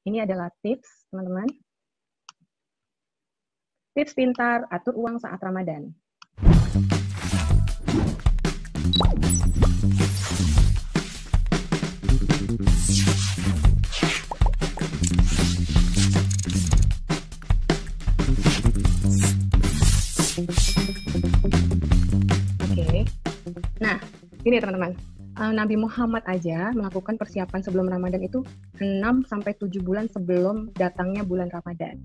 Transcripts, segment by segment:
Ini adalah tips, teman-teman. Tips pintar atur uang saat Ramadan. Oke. Nah, ini teman-teman. Nabi Muhammad aja melakukan persiapan sebelum Ramadan itu 6-7 bulan sebelum datangnya bulan Ramadan.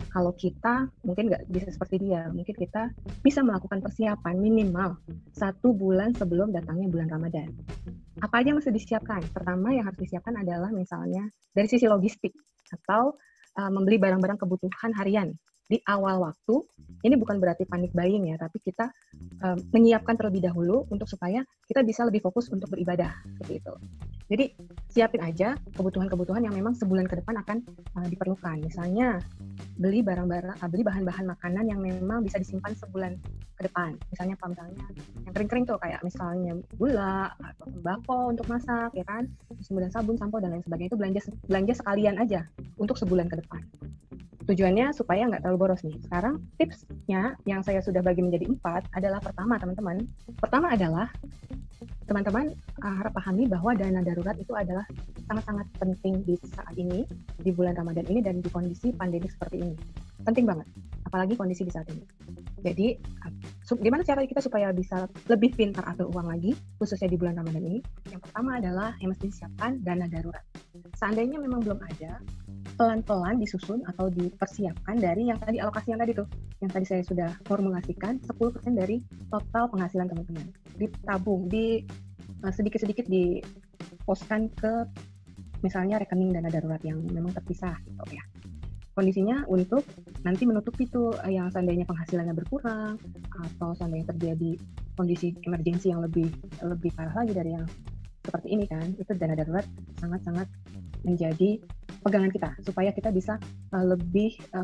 Kalau kita mungkin nggak bisa seperti dia, mungkin kita bisa melakukan persiapan minimal 1 bulan sebelum datangnya bulan Ramadan. Apa aja yang mesti disiapkan? Pertama yang harus disiapkan adalah misalnya dari sisi logistik atau membeli barang-barang kebutuhan harian di awal waktu. Ini bukan berarti panik buying ya, tapi kita menyiapkan terlebih dahulu untuk supaya kita bisa lebih fokus untuk beribadah seperti itu. Jadi siapin aja kebutuhan-kebutuhan yang memang sebulan ke depan akan diperlukan. Misalnya beli bahan-bahan makanan yang memang bisa disimpan sebulan ke depan. Misalnya apa? Misalnya yang kering-kering tuh kayak misalnya gula atau tembakau untuk masak, ya kan? Kemudian sabun, sampo dan lain sebagainya itu belanja sekalian aja untuk sebulan ke depan. Tujuannya supaya nggak terlalu boros nih. Sekarang tipsnya yang saya sudah bagi menjadi 4 adalah pertama teman-teman. Pertama adalah teman-teman harap pahami bahwa dana darurat itu adalah sangat-sangat penting di saat ini, di bulan Ramadan ini dan di kondisi pandemi seperti ini. Penting banget, apalagi kondisi di saat ini. Jadi, gimana cara kita supaya bisa lebih pintar atur uang lagi, khususnya di bulan Ramadan ini? Yang pertama adalah yang mesti disiapkan dana darurat. Seandainya memang belum ada, pelan-pelan disusun atau dipersiapkan dari yang tadi alokasi yang tadi tuh, yang tadi saya sudah formulasikan 10% dari total penghasilan teman-teman. Ditabung, sedikit-sedikit diposkan ke misalnya rekening dana darurat yang memang terpisah gitu ya. Kondisinya untuk nanti menutupi itu yang seandainya penghasilannya berkurang atau seandainya terjadi kondisi emergensi yang lebih parah lagi dari yang seperti ini kan, itu dana darurat sangat-sangat menjadi pegangan kita supaya kita bisa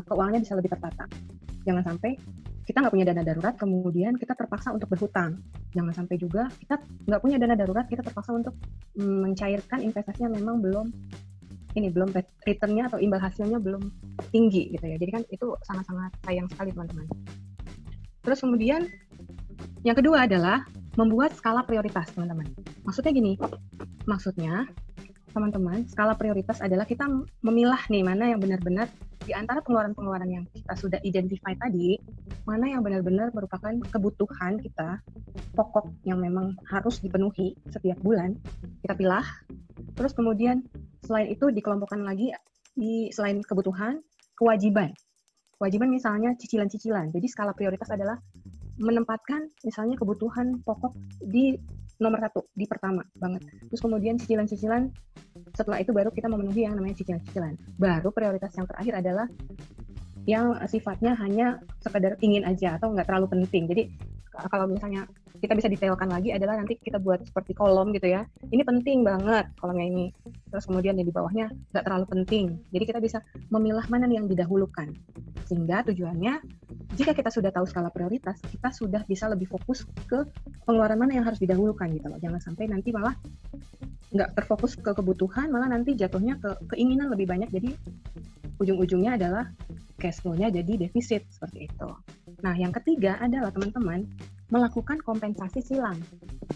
keuangannya bisa lebih tertata. Jangan sampai kita nggak punya dana darurat kemudian kita terpaksa untuk berhutang. Jangan sampai juga kita nggak punya dana darurat kita terpaksa untuk mencairkan investasi yang memang belum returnnya atau imbal hasilnya belum tinggi gitu ya. Jadi kan itu sangat-sangat sayang sekali teman-teman. Terus kemudian yang kedua adalah membuat skala prioritas teman-teman. Maksudnya gini, teman-teman, skala prioritas adalah kita memilah nih mana yang benar-benar di antara pengeluaran-pengeluaran yang kita sudah identify tadi, mana yang benar-benar merupakan kebutuhan kita, pokok yang memang harus dipenuhi setiap bulan, kita pilah. Terus kemudian selain itu dikelompokkan lagi selain kebutuhan, kewajiban. Kewajiban misalnya cicilan-cicilan. Jadi skala prioritas adalah menempatkan misalnya kebutuhan pokok di nomor 1, di pertama banget. Terus kemudian cicilan-cicilan, setelah itu baru kita memenuhi yang namanya cicilan-cicilan. Baru prioritas yang terakhir adalah yang sifatnya hanya sekedar ingin aja atau nggak terlalu penting. Jadi kalau misalnya kita bisa detailkan lagi adalah nanti kita buat seperti kolom gitu ya. Ini penting banget kolomnya ini. Terus kemudian yang di bawahnya nggak terlalu penting. Jadi kita bisa memilah mana yang didahulukan. Sehingga tujuannya jika kita sudah tahu skala prioritas, kita sudah bisa lebih fokus ke pengeluaran mana yang harus didahulukan gitu loh. Jangan sampai nanti malah nggak terfokus ke kebutuhan, malah nanti jatuhnya ke keinginan lebih banyak. Jadi ujung-ujungnya adalah cash flow-nya jadi defisit seperti itu. Nah, yang ketiga adalah teman-teman melakukan kompensasi silang.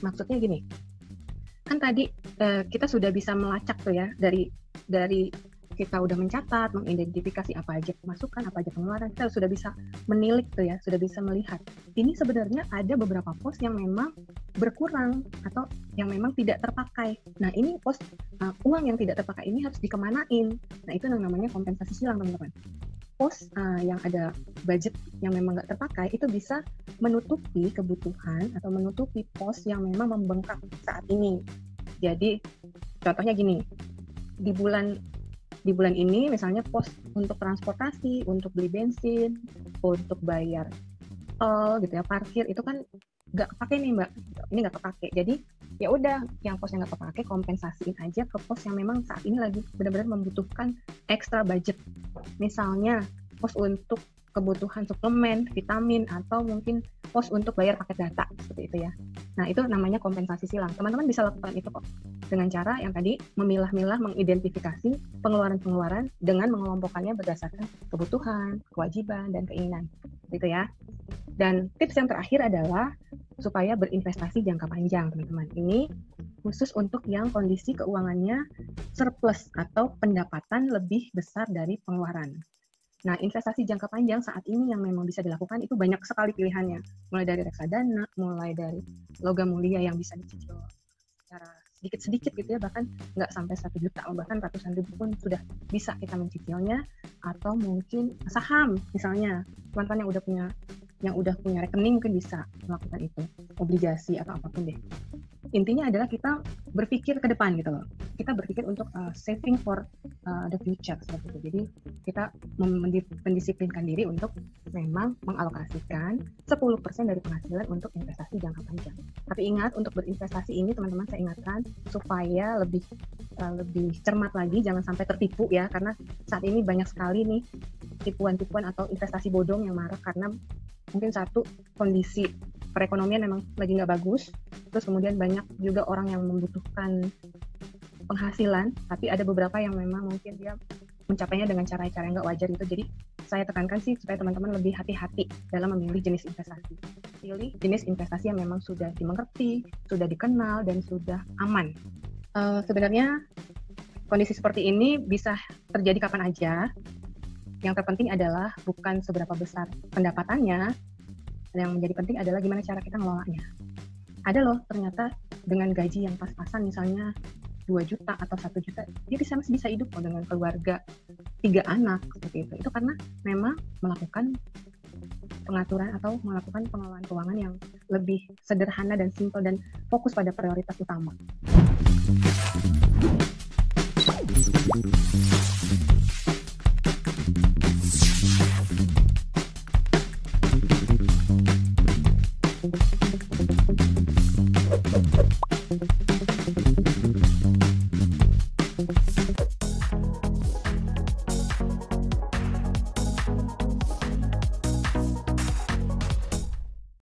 Maksudnya gini, kan tadi kita sudah bisa melacak tuh ya dari kita udah mencatat, mengidentifikasi apa aja pemasukan, apa aja pengeluaran, kita sudah bisa menilik tuh ya, sudah bisa melihat. Ini sebenarnya ada beberapa pos yang memang berkurang atau yang memang tidak terpakai. Nah ini pos uang yang tidak terpakai ini harus dikemanain. Nah itu yang namanya kompensasi silang teman-teman. Pos yang ada budget yang memang nggak terpakai itu bisa menutupi kebutuhan atau menutupi pos yang memang membengkak saat ini. Jadi contohnya gini, di bulan ini misalnya pos untuk transportasi, untuk beli bensin, untuk bayar tol gitu ya, parkir itu kan nggak kepake nih Mbak, ini nggak kepake. Jadi ya udah yang pos yang nggak kepake kompensasiin aja ke pos yang memang saat ini lagi benar-benar membutuhkan extra budget. Misalnya pos untuk kebutuhan suplemen, vitamin, atau mungkin pos untuk bayar paket data seperti itu ya. Nah, itu namanya kompensasi silang. Teman-teman bisa lakukan itu kok. Dengan cara yang tadi memilah-milah, mengidentifikasi pengeluaran-pengeluaran dengan mengelompokkannya berdasarkan kebutuhan, kewajiban, dan keinginan. Gitu ya. Dan tips yang terakhir adalah supaya berinvestasi jangka panjang, teman-teman. Ini khusus untuk yang kondisi keuangannya surplus atau pendapatan lebih besar dari pengeluaran. Nah, investasi jangka panjang saat ini yang memang bisa dilakukan itu banyak sekali pilihannya. Mulai dari reksadana, mulai dari logam mulia yang bisa dicicil secara sedikit-sedikit gitu ya, bahkan nggak sampai 1 juta, bahkan ratusan ribu pun sudah bisa kita mencicilnya. Atau mungkin saham misalnya, teman-teman yang udah punya rekening mungkin bisa melakukan itu, obligasi atau apapun deh. Intinya adalah kita berpikir ke depan gitu loh. Kita berpikir untuk saving for the future seperti itu. Jadi kita mendisiplinkan diri untuk memang mengalokasikan 10% dari penghasilan untuk investasi jangka panjang. Tapi ingat, untuk berinvestasi ini teman-teman saya ingatkan supaya lebih cermat lagi, jangan sampai tertipu ya, karena saat ini banyak sekali nih tipuan-tipuan atau investasi bodong yang marak karena mungkin satu, kondisi perekonomian memang lagi nggak bagus, terus kemudian banyak juga orang yang membutuhkan penghasilan, tapi ada beberapa yang memang mungkin dia mencapainya dengan cara-cara yang nggak wajar itu. Jadi saya tekankan sih supaya teman-teman lebih hati-hati dalam memilih jenis investasi. Pilih jenis investasi yang memang sudah dimengerti, sudah dikenal, dan sudah aman. Sebenarnya kondisi seperti ini bisa terjadi kapan aja. Yang terpenting adalah bukan seberapa besar pendapatannya, yang menjadi penting adalah gimana cara kita ngelolanya. Ada loh ternyata dengan gaji yang pas-pasan misalnya 2 juta atau 1 juta, dia bisa hidup loh dengan keluarga 3 anak seperti itu. Itu karena memang melakukan pengaturan atau melakukan pengelolaan keuangan yang lebih sederhana dan simpel dan fokus pada prioritas utama.